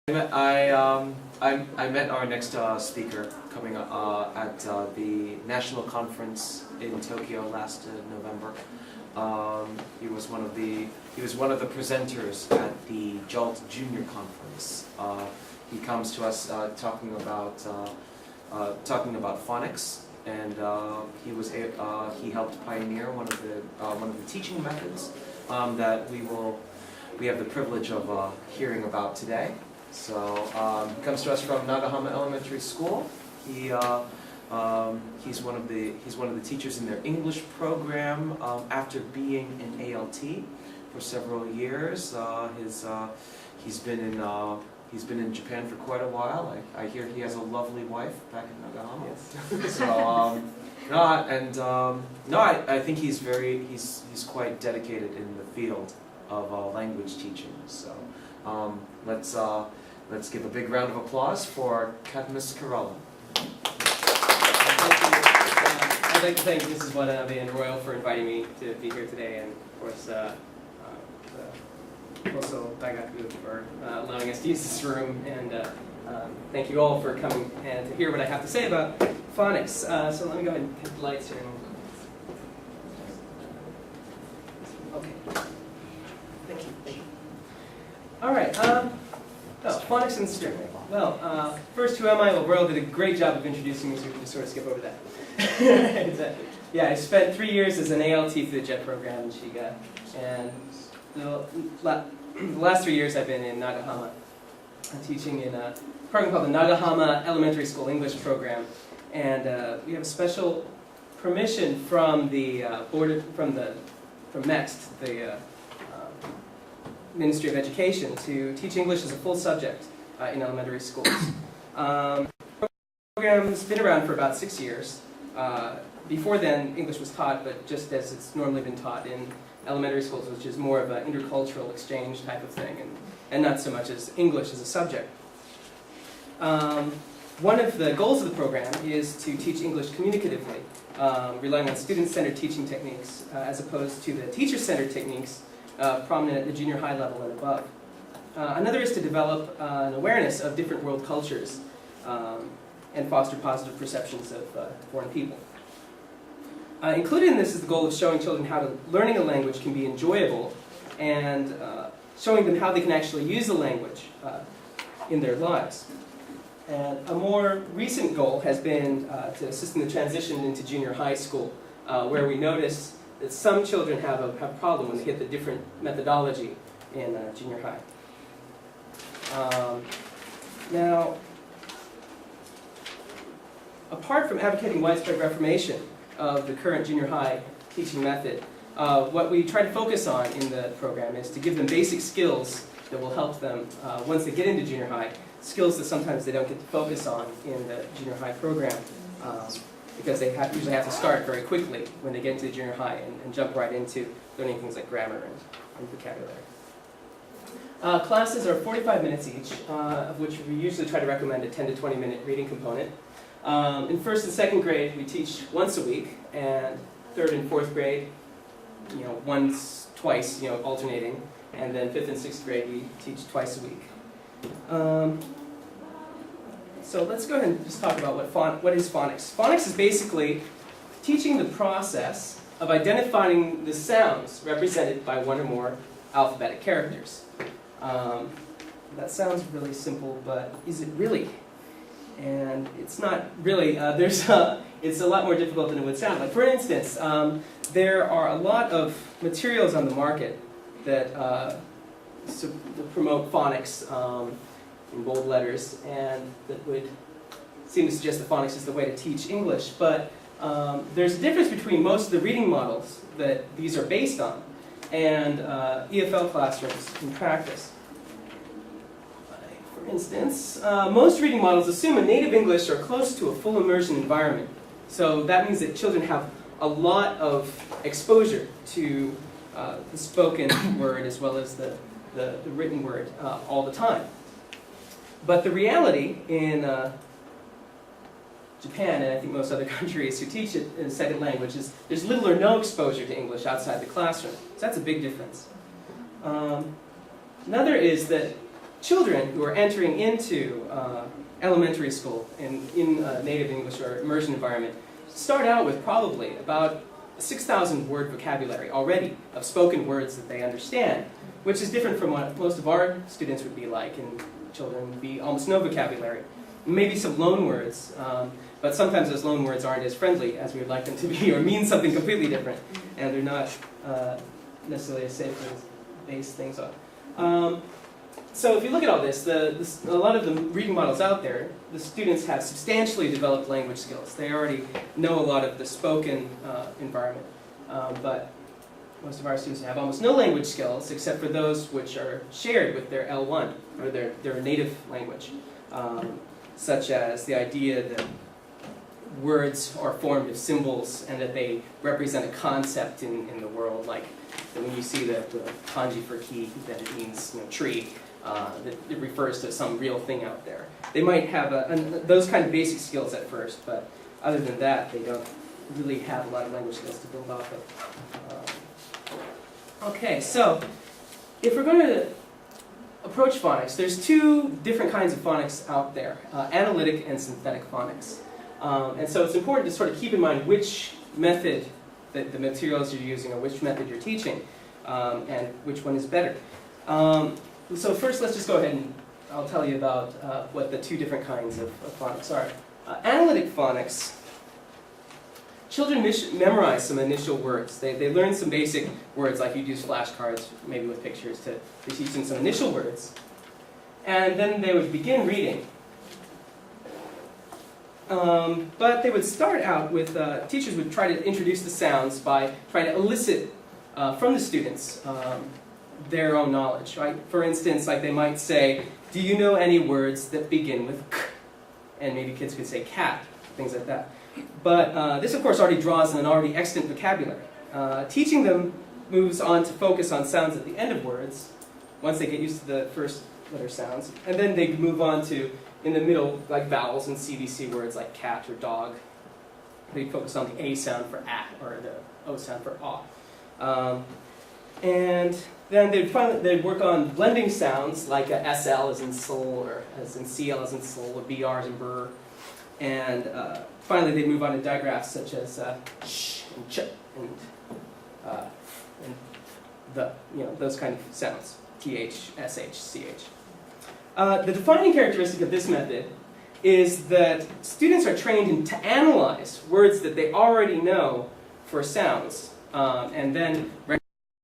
I met our next speaker coming at the national conference in Tokyo last November. He was one of the presenters at the JALT Junior Conference. He comes to us talking about phonics, and he helped pioneer one of the teaching methods that we have the privilege of hearing about today. So he comes to us from Nagahama Elementary School. He's one of the teachers in their English program. After being in ALT for several years, he's been in Japan for quite a while. I hear he has a lovely wife back in Nagahama. Yes. So I think he's quite dedicated in the field of language teaching. So let's give a big round of applause for Cadmus Kerala. I'd like to thank Mrs. Watanabe and Royal for inviting me to be here today, and of course also Daigaku for allowing us to use this room, and thank you all for coming and to hear what I have to say about phonics. So let me go ahead and hit the lights here. Okay. Thank you. All right. Phonics and string. Well, first, who am I? Well, Royal did a great job of introducing me, so we can just sort of skip over that. Exactly. Yeah, I spent 3 years as an ALT through the JET program in Shiga, and the last 3 years I've been in Nagahama. I'm teaching in a program called the Nagahama Elementary School English program, and we have a special permission from the from MEXT, the Ministry of Education, to teach English as a full subject in elementary schools. The program's been around for about 6 years. Before then, English was taught, but just as it's normally been taught in elementary schools, which is more of an intercultural exchange type of thing, and not so much as English as a subject. One of the goals of the program is to teach English communicatively, relying on student-centered teaching techniques as opposed to the teacher-centered techniques prominent at the junior high level and above. Another is to develop an awareness of different world cultures and foster positive perceptions of foreign people. Included in this is the goal of showing children how learning a language can be enjoyable, and showing them how they can actually use the language in their lives. And a more recent goal has been to assist in the transition into junior high school, where we notice that some children have a problem when they hit the different methodology in junior high. Now, apart from advocating widespread reformation of the current junior high teaching method, what we try to focus on in the program is to give them basic skills that will help them once they get into junior high, skills that sometimes they don't get to focus on in the junior high program. Because they usually have to start very quickly when they get into junior high and jump right into learning things like grammar and vocabulary. Classes are 45 minutes each, of which we usually try to recommend a 10 to 20 minute reading component. In first and second grade, we teach once a week, and third and fourth grade, twice, alternating, and then fifth and sixth grade, we teach twice a week. So let's go ahead and just talk about what is phonics. Phonics is basically teaching the process of identifying the sounds represented by one or more alphabetic characters. That sounds really simple, but is it really? And it's not really. It's a lot more difficult than it would sound. Like, for instance, there are a lot of materials on the market that promote phonics in bold letters, and that would seem to suggest that phonics is the way to teach English. But there's a difference between most of the reading models that these are based on and EFL classrooms in practice. For instance, most reading models assume a native English or close to a full immersion environment. So that means that children have a lot of exposure to the spoken word as well as the written word all the time. But the reality in Japan, and I think most other countries who teach it in a second language, is there's little or no exposure to English outside the classroom. So that's a big difference. Another is that children who are entering into elementary school in a native English or immersion environment start out with probably about 6,000 word vocabulary already of spoken words that they understand, which is different from what most of our students would be like, and children would be almost no vocabulary. Maybe some loan words, but sometimes those loan words aren't as friendly as we would like them to be, or mean something completely different, and they're not necessarily as safe as base things on. So if you look at all this, a lot of the reading models out there, the students have substantially developed language skills. They already know a lot of the spoken environment, but most of our students have almost no language skills except for those which are shared with their L1, or their native language, such as the idea that words are formed of symbols and that they represent a concept in the world, like that when you see the kanji for ki, that it means tree. That it refers to some real thing out there. They might have those kind of basic skills at first, but other than that, they don't really have a lot of language skills to build off of. Okay, so if we're going to approach phonics, there's two different kinds of phonics out there, analytic and synthetic phonics. And so it's important to sort of keep in mind which method that the materials you're using or which method you're teaching, and which one is better. So first, let's just go ahead and I'll tell you about what the two different kinds of phonics are. Analytic phonics, children memorize some initial words. They learn some basic words, like you'd use flashcards, maybe with pictures, to teach them some initial words. And then they would begin reading. But they would start out with, teachers would try to introduce the sounds by trying to elicit from the students their own knowledge, right? For instance, like they might say, do you know any words that begin with k? And maybe kids could say cat, things like that. But this, of course, already draws on an already extant vocabulary. Teaching them moves on to focus on sounds at the end of words, once they get used to the first letter sounds. And then they move on to, in the middle, like vowels and CVC words like cat or dog. They focus on the A sound for at, or the O sound for ah. And then they'd work on blending sounds like SL as in soul, or as in CL as in soul, or BR as in burr. And finally they'd move on to digraphs such as sh and ch and the, those kind of sounds, TH, SH, CH. The defining characteristic of this method is that students are trained to analyze words that they already know for sounds, and then recognize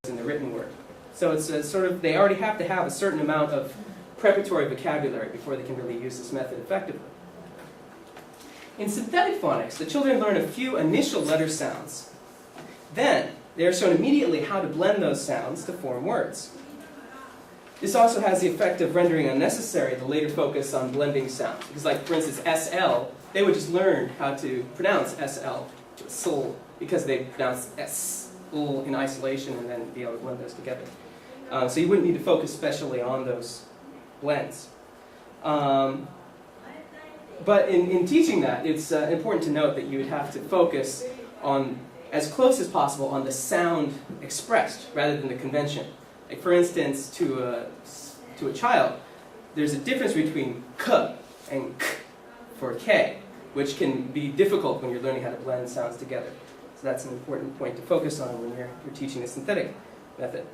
in the written word. So it's a sort of, they already have to have a certain amount of preparatory vocabulary before they can really use this method effectively. In synthetic phonics, the children learn a few initial letter sounds. Then, they are shown immediately how to blend those sounds to form words. This also has the effect of rendering unnecessary the later focus on blending sounds. Because, like, for instance, SL, they would just learn how to pronounce SL, soul, because they pronounce S in isolation and then be able to blend those together. So you wouldn't need to focus especially on those blends. But in teaching that, it's important to note that you would have to focus on, as close as possible, on the sound expressed rather than the convention. Like, for instance, to a child, there's a difference between k and k for k, which can be difficult when you're learning how to blend sounds together. So that's an important point to focus on when you're teaching the synthetic method.